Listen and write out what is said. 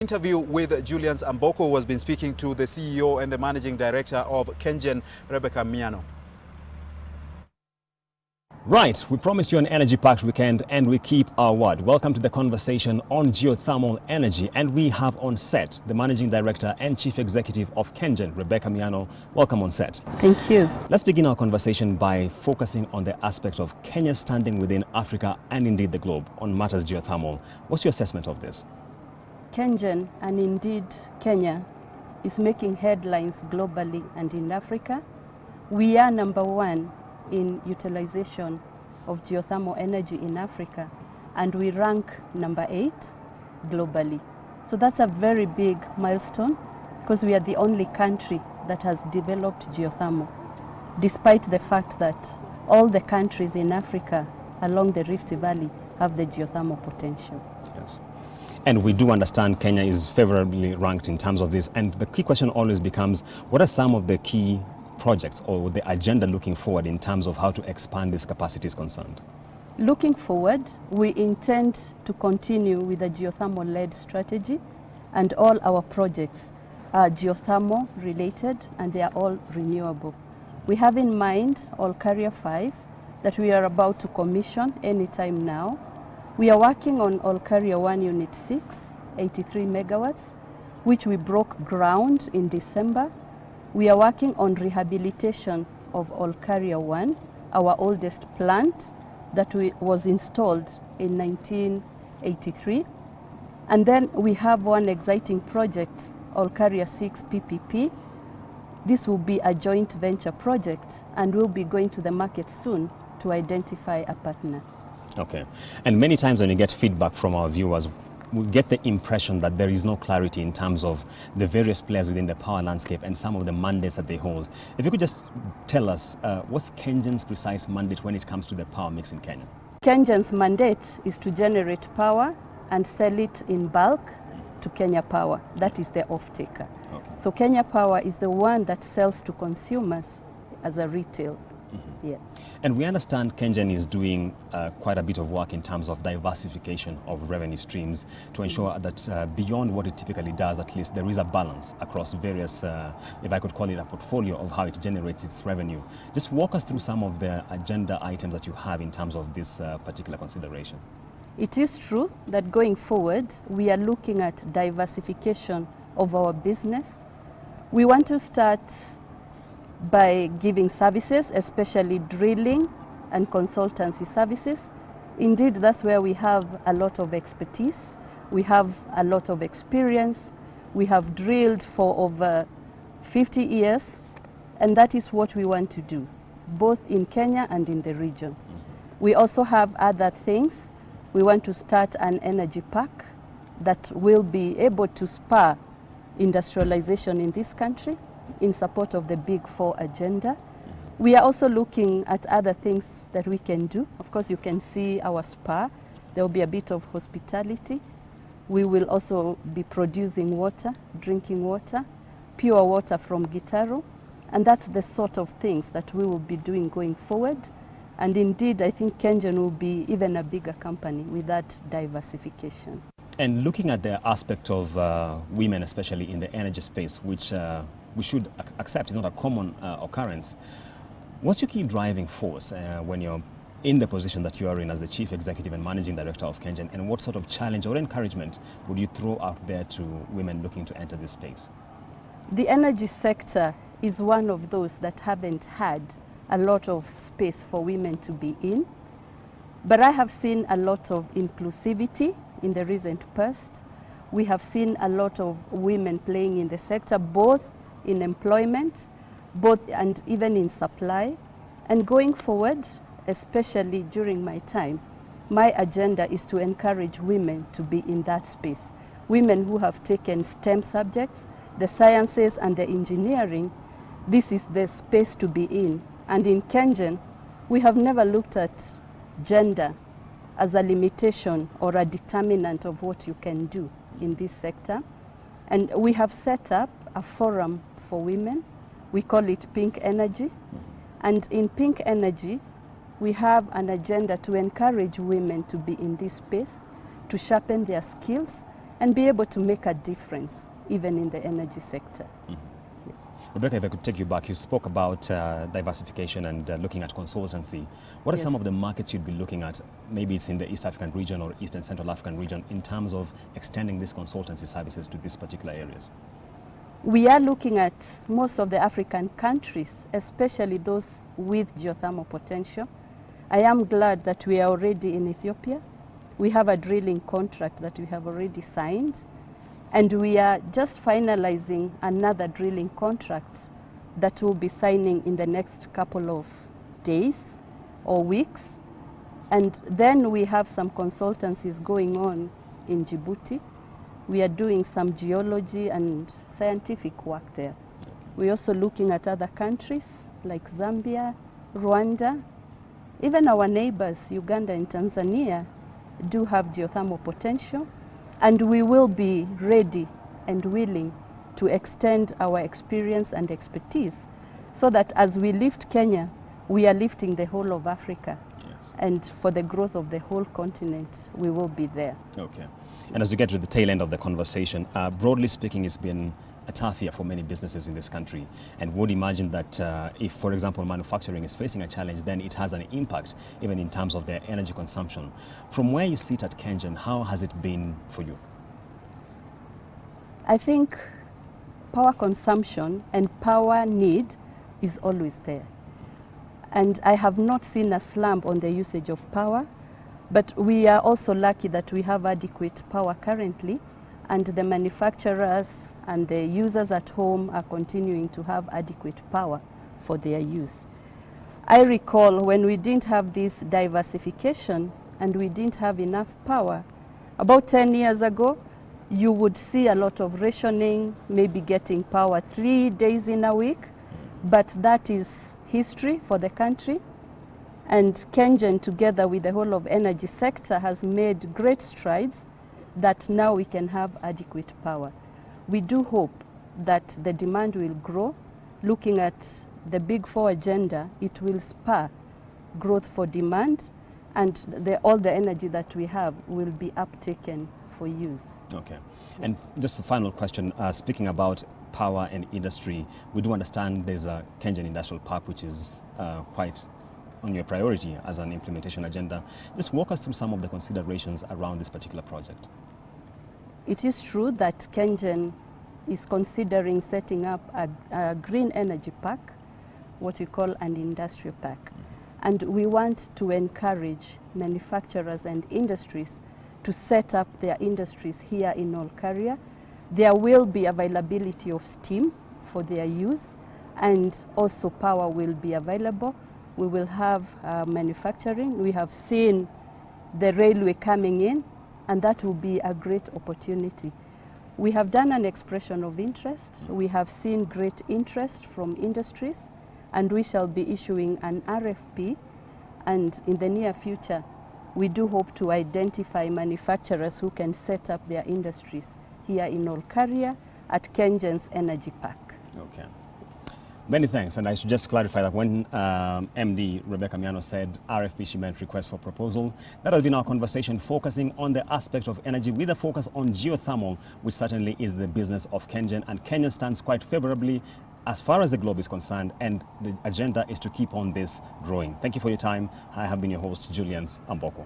Interview with Julius Amboko, who has been speaking to the CEO and the Managing Director of KenGen, Rebecca Miano. Right, we promised you an energy-packed weekend and we keep our word. Welcome to the conversation on geothermal energy, and we have on set the Managing Director and Chief Executive of KenGen, Rebecca Miano. Welcome on set. Thank you. Let's begin our conversation by focusing on the aspect of Kenya's standing within Africa and indeed the globe on matters geothermal. What's your assessment of this? KenGen, and indeed Kenya, is making headlines globally and in Africa. We are #1 in utilization of geothermal energy in Africa, and we rank #8 globally. So that's a very big milestone, because we are the only country that has developed geothermal, despite the fact that all the countries in Africa along the Rift Valley have the geothermal potential. Yes. And we do understand Kenya is favorably ranked in terms of this. And the key question always becomes, what are some of the key projects or the agenda looking forward in terms of how to expand this capacity is concerned? Looking forward, we intend to continue with a geothermal-led strategy, and all our projects are geothermal related and they are all renewable. We have in mind All-Carrier 5 that we are about to commission anytime now. We are working on All-Carrier 1 Unit 6, 83 megawatts, which we broke ground in December. We are working on rehabilitation of All-Carrier 1, our oldest plant that was installed in 1983. And then we have one exciting project, All-Carrier 6 PPP. This will be a joint venture project, and we'll be going to the market soon to identify a partner. Okay. And many times when you get feedback from our viewers, we get the impression that there is no clarity in terms of the various players within the power landscape and some of the mandates that they hold. If you could just tell us, what's KenGen's precise mandate when it comes to the power mix in Kenya? KenGen's mandate is to generate power and sell it in bulk to Kenya Power. That is the off-taker. Okay. So Kenya Power is the one that sells to consumers as a retail. Yes. And we understand KenGen is doing quite a bit of work in terms of diversification of revenue streams to ensure that beyond what it typically does, at least there is a balance across various, if I could call it a portfolio of how it generates its revenue. Just walk us through some of the agenda items that you have in terms of this particular consideration. It is true that going forward, we are looking at diversification of our business. We want to start by giving services, especially drilling and consultancy services. Indeed, that's where we have a lot of expertise. We have a lot of experience. We have drilled for over 50 years, and that is what we want to do, both in Kenya and in the region. We also have other things. We want to start an energy park that will be able to spur industrialization in this country in support of the Big Four agenda. We are also looking at other things that we can do. Of course, you can see our spa. There will be a bit of hospitality. We will also be producing water, drinking water, pure water from Gitaro. And that's the sort of things that we will be doing going forward. And indeed, I think KenGen will be even a bigger company with that diversification. And looking at the aspect of women, especially in the energy space, which we should accept is not a common occurrence, what's your key driving force when you're in the position that you are in as the Chief Executive and Managing Director of KenGen, and what sort of challenge or encouragement would you throw out there to women looking to enter this space? The energy sector is one of those that haven't had a lot of space for women to be in, but I have seen a lot of inclusivity in the recent past. We have seen a lot of women playing in the sector, both in employment, and even in supply. And going forward, especially during my time, my agenda is to encourage women to be in that space. Women who have taken STEM subjects, the sciences and the engineering, this is the space to be in. And in KenGen, we have never looked at gender as a limitation or a determinant of what you can do in this sector. And we have set up a forum for women. We call it Pink Energy. And in Pink Energy, we have an agenda to encourage women to be in this space, to sharpen their skills, and be able to make a difference even in the energy sector. Rebecca, if I could take you back, you spoke about diversification and looking at consultancy. What are some of the markets you'd be looking at? Maybe it's in the East African region or East and Central African region in terms of extending these consultancy services to these particular areas. We are looking at most of the African countries, especially those with geothermal potential. I am glad that we are already in Ethiopia. We have a drilling contract that we have already signed. And we are just finalizing another drilling contract that we'll be signing in the next couple of days or weeks. And then we have some consultancies going on in Djibouti. We are doing some geology and scientific work there. We're also looking at other countries like Zambia, Rwanda. Even our neighbors, Uganda and Tanzania, do have geothermal potential. And we will be ready and willing to extend our experience and expertise so that as we lift Kenya, we are lifting the whole of Africa. Yes. And for the growth of the whole continent, we will be there. Okay. And as we get to the tail end of the conversation, broadly speaking, it's been a tough year for many businesses in this country, and would imagine that if, for example, manufacturing is facing a challenge, then it has an impact even in terms of their energy consumption. From where you sit at KenGen, how has it been for you? I think power consumption and power need is always there. And I have not seen a slump on the usage of power, but we are also lucky that we have adequate power currently, and the manufacturers and the users at home are continuing to have adequate power for their use. I recall when we didn't have this diversification and we didn't have enough power, about 10 years ago, you would see a lot of rationing, maybe getting power 3 days in a week, but that is history for the country. And KenGen, together with the whole of energy sector, has made great strides that now we can have adequate power. We do hope that the demand will grow. Looking at the Big Four agenda, it will spur growth for demand, and all the energy that we have will be uptaken for use. Okay. And just a final question, speaking about power and industry, we do understand there's a KenGen Industrial Park, which is quite on your priority as an implementation agenda. Just walk us through some of the considerations around this particular project. It is true that KenGen is considering setting up a green energy park, what we call an industrial park. And we want to encourage manufacturers and industries to set up their industries here in Olkaria. There will be availability of steam for their use, and also power will be available. We will have manufacturing. We have seen the railway coming in, and that will be a great opportunity. We have done an expression of interest. We have seen great interest from industries, and we shall be issuing an RFP. And in the near future, we do hope to identify manufacturers who can set up their industries here in Olkaria at KenGen's Energy Park. Okay. Many thanks. And I should just clarify that when MD Rebecca Miano said RFP, she meant request for proposal. That has been our conversation focusing on the aspect of energy with a focus on geothermal, which certainly is the business of KenGen. And Kenya stands quite favorably as far as the globe is concerned, and the agenda is to keep on this growing. Thank you for your time. I have been your host, Julian Amboko.